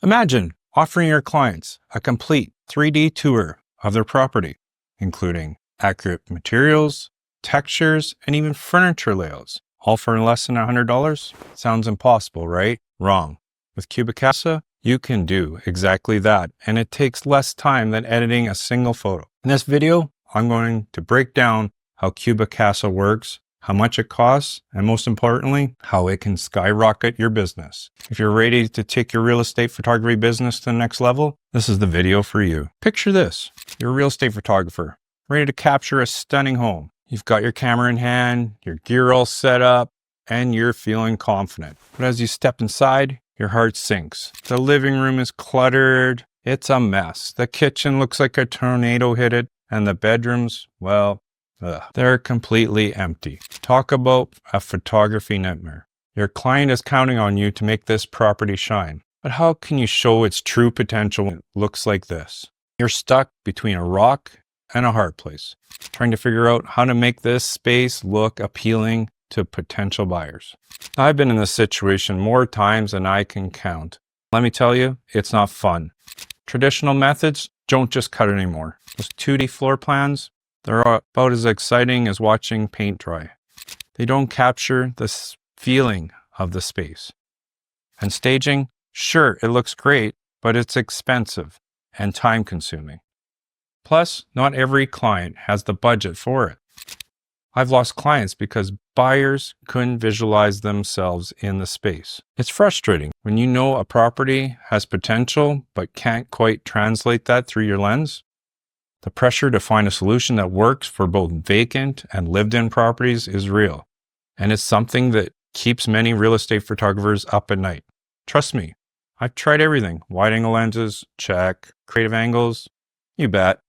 Imagine offering your clients a complete 3D tour of their property, including accurate materials, textures, and even furniture layouts, all for less than $100? Sounds impossible, right? Wrong. With CubiCasa, you can do exactly that, and it takes less time than editing a single photo. In this video, I'm going to break down how CubiCasa works, how much it costs, and most importantly, how it can skyrocket your business. If you're ready to take your real estate photography business to the next level, this is the video for you. Picture this. You're a real estate photographer, ready to capture a stunning home. You've got your camera in hand, your gear all set up, and you're feeling confident. But as you step inside, your heart sinks. The living room is cluttered. It's a mess. The kitchen looks like a tornado hit it, and the bedrooms, well, they're completely empty. Talk about a photography nightmare. Your client is counting on you to make this property shine. But how can you show its true potential when it looks like this? You're stuck between a rock and a hard place, trying to figure out how to make this space look appealing to potential buyers. I've been in this situation more times than I can count. Let me tell you, it's not fun. Traditional methods don't just cut it anymore. Those 2D floor plans, they're about as exciting as watching paint dry. They don't capture the feeling of the space. And staging, sure, it looks great, but it's expensive and time consuming. Plus, not every client has the budget for it. I've lost clients because buyers couldn't visualize themselves in the space. It's frustrating when you know a property has potential but can't quite translate that through your lens. The pressure to find a solution that works for both vacant and lived-in properties is real, and it's something that keeps many real estate photographers up at night. Trust me, I've tried everything. Wide-angle lenses, check. Creative angles, you bet.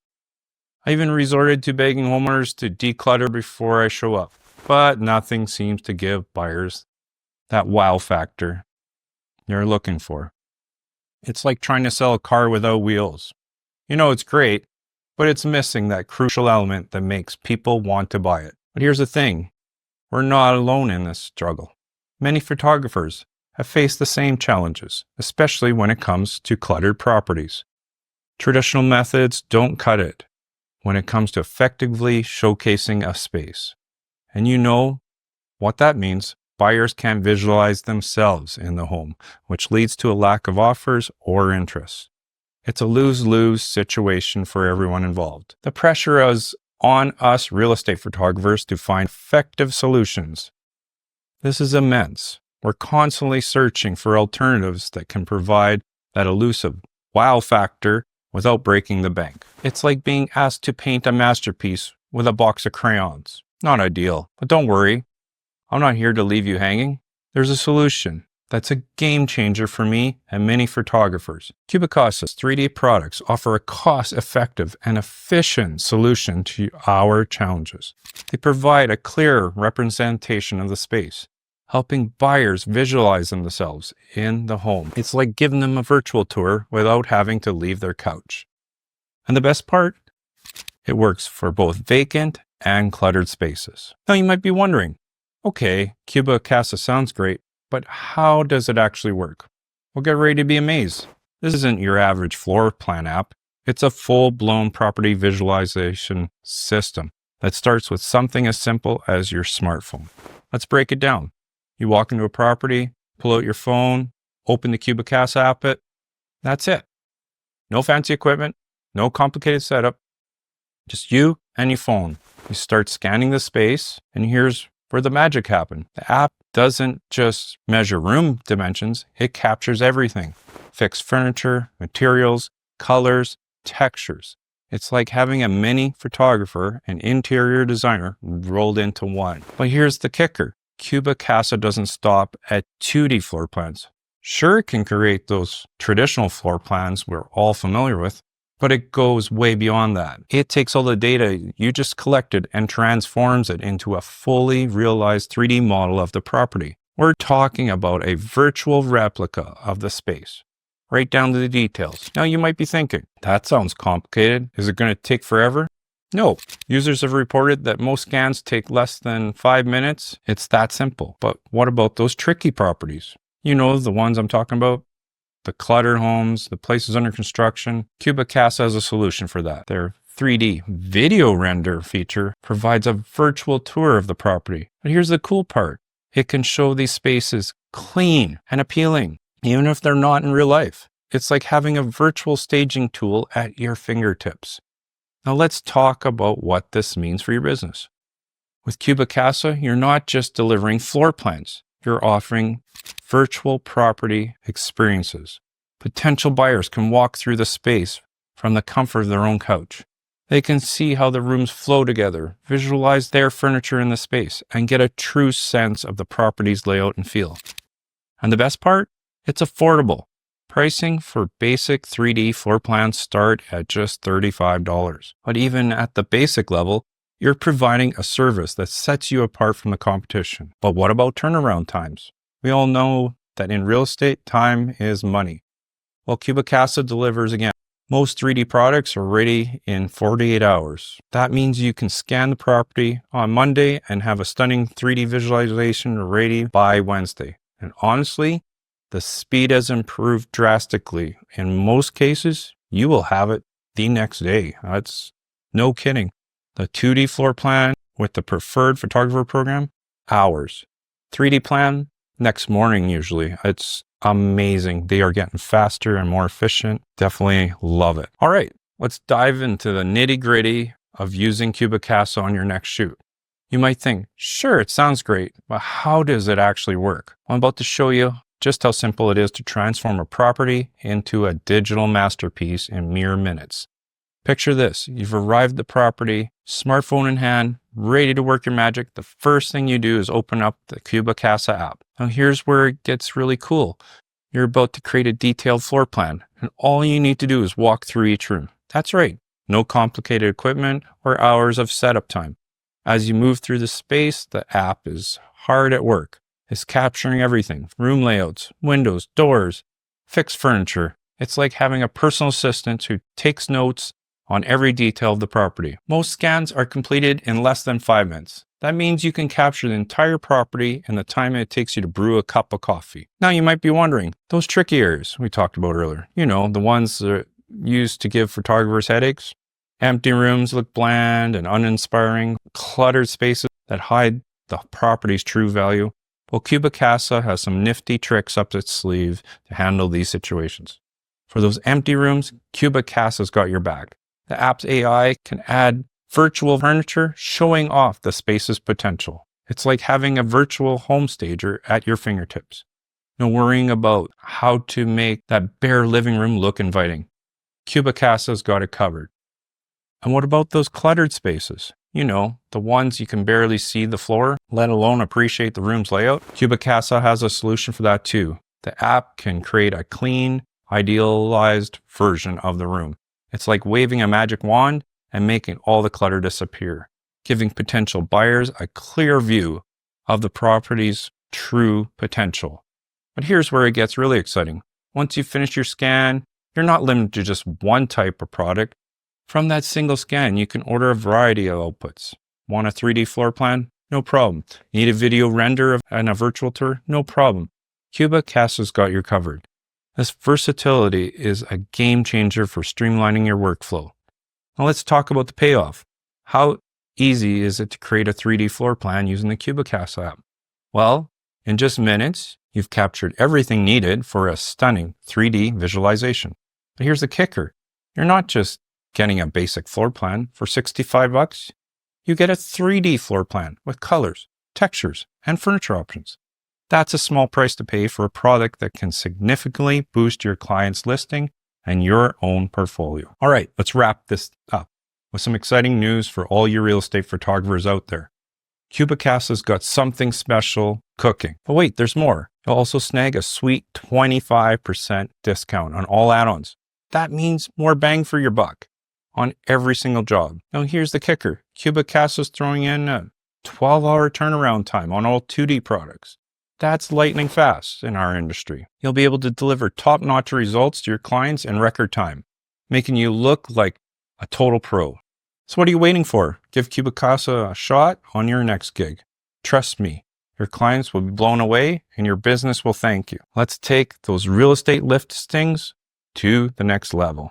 I even resorted to begging homeowners to declutter before I show up, but nothing seems to give buyers that wow factor you're looking for. It's like trying to sell a car without wheels. You know it's great, but it's missing that crucial element that makes people want to buy it. But here's the thing, we're not alone in this struggle. Many photographers have faced the same challenges, especially when it comes to cluttered properties. Traditional methods don't cut it when it comes to effectively showcasing a space. And you know what that means. Buyers can't visualize themselves in the home, which leads to a lack of offers or interest. It's a lose-lose situation for everyone involved. The pressure is on us real estate photographers to find effective solutions. This is immense. We're constantly searching for alternatives that can provide that elusive wow factor without breaking the bank. It's like being asked to paint a masterpiece with a box of crayons. Not ideal, but don't worry. I'm not here to leave you hanging. There's a solution that's a game changer for me and many photographers. CubiCasa's 3D products offer a cost-effective and efficient solution to our challenges. They provide a clear representation of the space, helping buyers visualize themselves in the home. It's like giving them a virtual tour without having to leave their couch. And the best part? It works for both vacant and cluttered spaces. Now you might be wondering, okay, CubiCasa sounds great, but how does it actually work? Well, get ready to be amazed. This isn't your average floor plan app. It's a full-blown property visualization system that starts with something as simple as your smartphone. Let's break it down. You walk into a property, pull out your phone, open the CubiCasa app. That's it. No fancy equipment, no complicated setup, just you and your phone. You start scanning the space, and here's where the magic happens. The app doesn't just measure room dimensions, it captures everything. Fixed furniture, materials, colors, textures. It's like having a mini photographer and interior designer rolled into one. But here's the kicker. CubiCasa doesn't stop at 2D floor plans. Sure, it can create those traditional floor plans we're all familiar with, but it goes way beyond that. It takes all the data you just collected and transforms it into a fully realized 3D model of the property. We're talking about a virtual replica of the space, right down to the details. Now you might be thinking, that sounds complicated. Is it going to take forever? No. Users have reported that most scans take less than 5 minutes. It's that simple. But what about those tricky properties? You know, the ones I'm talking about. the clutter homes, the places under construction, CubiCasa has a solution for that. Their 3D video render feature provides a virtual tour of the property. But here's the cool part. It can show these spaces clean and appealing, even if they're not in real life. It's like having a virtual staging tool at your fingertips. Now let's talk about what this means for your business. With CubiCasa, you're not just delivering floor plans. You're offering virtual property experiences. Potential buyers can walk through the space from the comfort of their own couch. They can see how the rooms flow together, visualize their furniture in the space, and get a true sense of the property's layout and feel. And the best part? It's affordable. Pricing for basic 3D floor plans start at just $35. But even at the basic level, you're providing a service that sets you apart from the competition. But what about turnaround times? We all know that in real estate, time is money. Well, CubiCasa delivers again. Most 3D products are ready in 48 hours. That means you can scan the property on Monday and have a stunning 3D visualization ready by Wednesday. And honestly, the speed has improved drastically. In most cases, you will have it the next day. That's no kidding. The 2D floor plan with the preferred photographer program, hours. 3D plan, next morning usually. It's amazing. They are getting faster and more efficient. Definitely love it. All right, let's dive into the nitty-gritty of using CubiCasa on your next shoot. You might think, sure, it sounds great, but how does it actually work? I'm about to show you just how simple it is to transform a property into a digital masterpiece in mere minutes. Picture this. You've arrived at the property, smartphone in hand, ready to work your magic. The first thing you do is open up the CubiCasa app. Now here's where it gets really cool. You're about to create a detailed floor plan, and all you need to do is walk through each room. That's right. No complicated equipment or hours of setup time. As you move through the space, the app is hard at work. It's capturing everything. Room layouts, windows, doors, fixed furniture. It's like having a personal assistant who takes notes on every detail of the property. Most scans are completed in less than 5 minutes. That means you can capture the entire property in the time it takes you to brew a cup of coffee. Now you might be wondering, those tricky areas we talked about earlier, the ones that are used to give photographers headaches. Empty rooms look bland and uninspiring, cluttered spaces that hide the property's true value. Well, CubiCasa has some nifty tricks up its sleeve to handle these situations. For those empty rooms, CubiCasa's got your back. The app's AI can add virtual furniture, showing off the space's potential. It's like having a virtual home stager at your fingertips. No worrying about how to make that bare living room look inviting. CubiCasa's got it covered. And what about those cluttered spaces? The ones you can barely see the floor, let alone appreciate the room's layout. CubiCasa has a solution for that too. The app can create a clean, idealized version of the room. It's like waving a magic wand and making all the clutter disappear, giving potential buyers a clear view of the property's true potential. But here's where it gets really exciting. Once you finish your scan, you're not limited to just one type of product. From that single scan, you can order a variety of outputs. Want a 3D floor plan? No problem. Need a video render and a virtual tour? No problem. CubiCasa's got you covered. This versatility is a game changer for streamlining your workflow. Now let's talk about the payoff. How easy is it to create a 3D floor plan using the CubiCasa app? Well, in just minutes, you've captured everything needed for a stunning 3D visualization. But here's the kicker. You're not just getting a basic floor plan for $65. You get a 3D floor plan with colors, textures, and furniture options. That's a small price to pay for a product that can significantly boost your client's listing and your own portfolio. All right, let's wrap this up with some exciting news for all you real estate photographers out there. CubiCasa's got something special cooking. But wait, there's more. You'll also snag a sweet 25% discount on all add-ons. That means more bang for your buck on every single job. Now here's the kicker. CubiCasa's throwing in a 12-hour turnaround time on all 2D products. That's lightning fast in our industry. You'll be able to deliver top-notch results to your clients in record time, making you look like a total pro. So what are you waiting for? Give CubiCasa a shot on your next gig. Trust me, Your clients will be blown away and your business will thank you. Let's take those real estate listings to the next level.